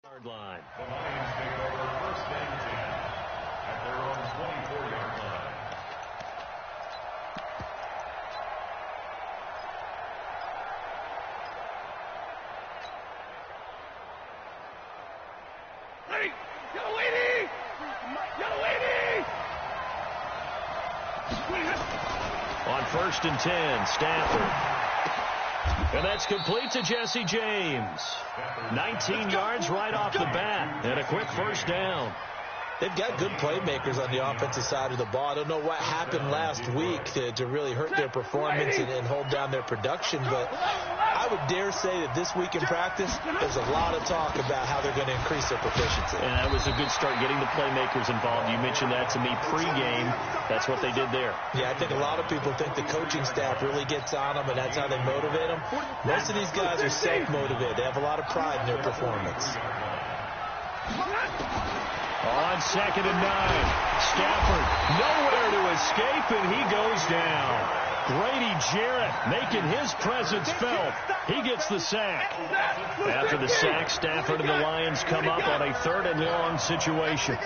Line. The Lions take over first and 10 at their own 24-yard line. Hey, yellow lady! Yellow lady! On first and 10, Stafford. And that's complete to Jesse James. 19 yards right off the bat, and a quick first down. They've got good playmakers on the offensive side of the ball. I don't know what happened last week to really hurt their performance and hold down their production, but I would dare say that this week in practice, there's a lot of talk about how they're going to increase their proficiency. And that was a good start, getting the playmakers involved. You mentioned that to me pregame. That's what they did there. Yeah, I think a lot of people think the coaching staff really gets on them, and that's how they motivate them. Most of these guys are self-motivated. They have a lot of pride in their performance. On second and 9, Stafford nowhere to escape, and he goes down. Grady Jarrett making his presence felt. He gets the sack. After the sack, Stafford and the Lions come up on a 3rd and long situation.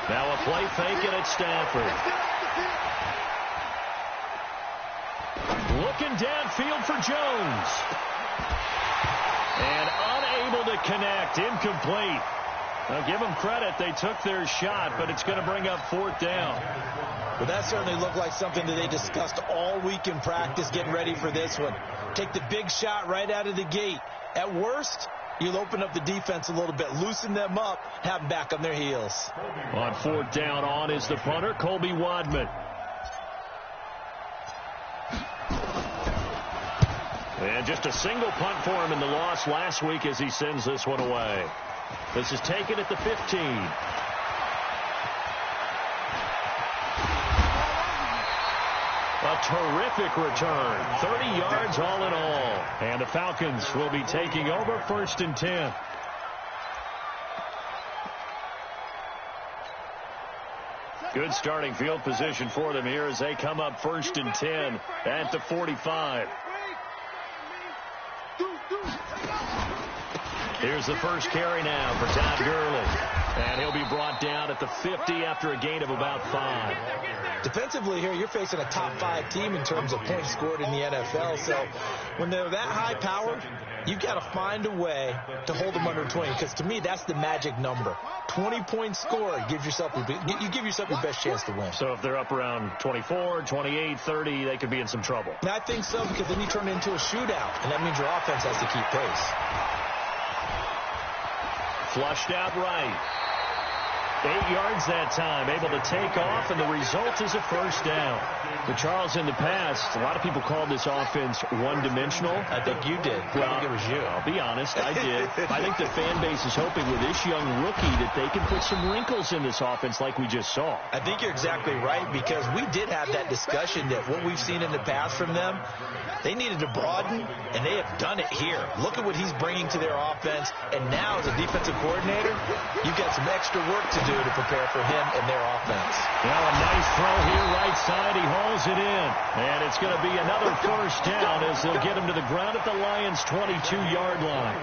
Now a play fake, and it's Stafford. Looking downfield for Jones. And unable to connect, incomplete. Now, give them credit. They took their shot, but it's going to bring up 4th down. Well, that certainly looked like something that they discussed all week in practice, getting ready for this one. Take the big shot right out of the gate. At worst, you'll open up the defense a little bit, loosen them up, have them back on their heels. On 4th down, on is the punter, Colby Wadman. And just a single punt for him in the loss last week as he sends this one away. This is taken at the 15. A terrific return. 30 yards all in all. And the Falcons will be taking over 1st and 10. Good starting field position for them here as they come up 1st and 10 at the 45. Here's the first carry now for Todd Gurley. And he'll be brought down at the 50 after a gain of about 5. Defensively here, you're facing a top 5 team in terms of points scored in the NFL. So when they're that high powered, you've got to find a way to hold them under 20. Because to me, that's the magic number. 20 points scored, you give yourself your best chance to win. So if they're up around 24, 28, 30, they could be in some trouble. And I think so, because then you turn it into a shootout. And that means your offense has to keep pace. Flushed out right. 8 yards that time, able to take off, and the result is a first down. But Charles, in the past, a lot of people called this offense one-dimensional. I think you did. Well, I think it was you. I'll be honest, I did. I think the fan base is hoping with this young rookie that they can put some wrinkles in this offense like we just saw. I think you're exactly right, because we did have that discussion that what we've seen in the past from them, they needed to broaden, and they have done it here. Look at what he's bringing to their offense, and now as a defensive coordinator, you've got some extra work to do to prepare for him and their offense. Well, a nice throw here right side. He hauls it in, and it's going to be another first down as they'll get him to the ground at the Lions' 22-yard line.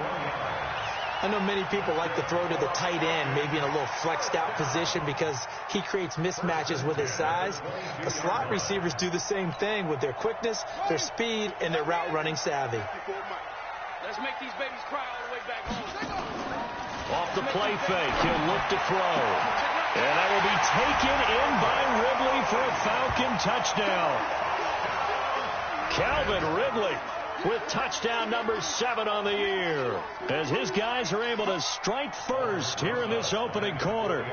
I know many people like to throw to the tight end, maybe in a little flexed out position because he creates mismatches with his size. The slot receivers do the same thing with their quickness, their speed, and their route running savvy. Let's make these babies cry all the way back home. Off the play fake, he'll look to throw. And that will be taken in by Ridley for a Falcon touchdown. Calvin Ridley with touchdown number 7 on the year, as his guys are able to strike first here in this opening quarter.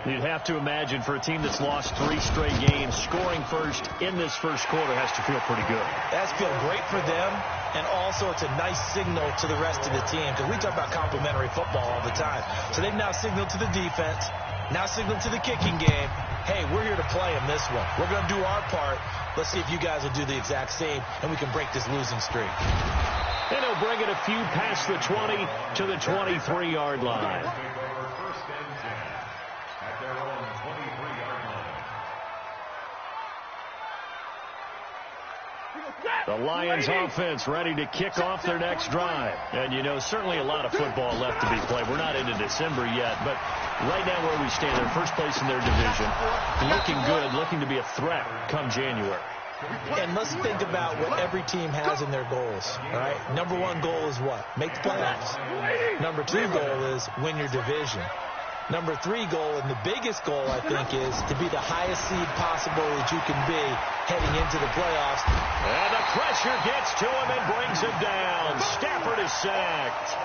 You'd have to imagine for a team that's lost 3 straight games, scoring first in this first quarter has to feel pretty good. That's feel great for them, and also it's a nice signal to the rest of the team, because we talk about complimentary football all the time. So they've now signaled to the defense, now signaled to the kicking game, hey, we're here to play in this one. We're going to do our part. Let's see if you guys will do the exact same, and we can break this losing streak. And he'll bring it a few past the 20 to the 23-yard line. First and 10 at their own 23-yard line. The Lions offense ready to kick off their next drive. And, you know, certainly a lot of football left to be played. We're not into December yet, but right now where we stand, they're first place in their division. Looking good, looking to be a threat come January. And let's think about what every team has in their goals, right? Number one goal is what? Make the playoffs. Number two goal is win your division. Number three goal, and the biggest goal, I think, is to be the highest seed possible that you can be heading into the playoffs. And the pressure gets to him and brings him down. Stafford is sacked.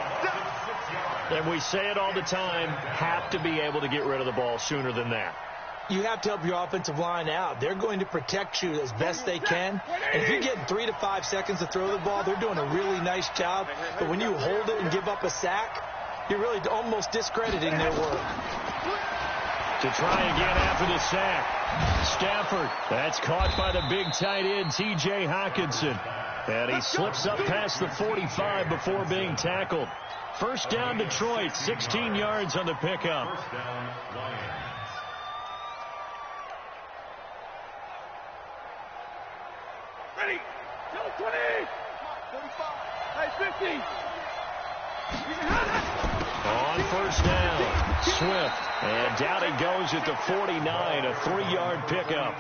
And we say it all the time, have to be able to get rid of the ball sooner than that. You have to help your offensive line out. They're going to protect you as best they can. And if you're getting 3 to 5 seconds to throw the ball, they're doing a really nice job. But when you hold it and give up a sack, you're really almost discrediting their work. To try again after the sack. Stafford, that's caught by the big tight end, T.J. Hockenson. And he slips up past the 45 before being tackled. First down, Detroit, 16 yards on the pickup. First down, Lions. Ready. 20. 45. Hey, 50. On first down, Swift. And down he goes at the 49, a 3-yard pickup.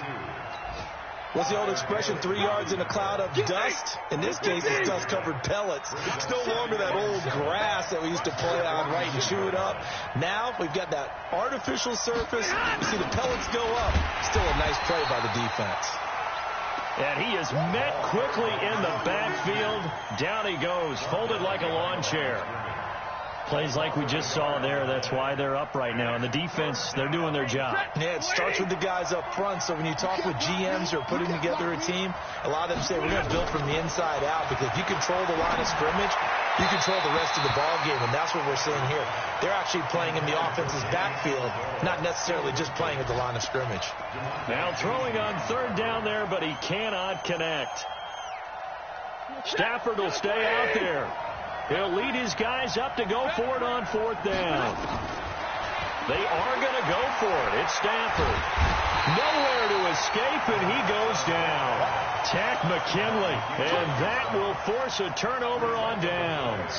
What's the old expression, 3 yards in a cloud of dust? In this case, it's dust-covered pellets. It's no longer that old grass that we used to play on, right, and chew it up. Now we've got that artificial surface. You see the pellets go up. Still a nice play by the defense. And he is met quickly in the backfield. Down he goes, folded like a lawn chair. Plays like we just saw there. That's why they're up right now. And the defense, they're doing their job. Yeah, it starts with the guys up front. So when you talk with GMs who are putting together a team, a lot of them say we're going to build from the inside out, because if you control the line of scrimmage, you control the rest of the ball game, and that's what we're seeing here. They're actually playing in the offense's backfield, not necessarily just playing at the line of scrimmage. Now throwing on third down there, but he cannot connect. Stafford will stay out there. He'll lead his guys up to go for it on fourth down. They are going to go for it. It's Stafford. Nowhere to escape, and he goes down. Tack McKinley, and that will force a turnover on downs.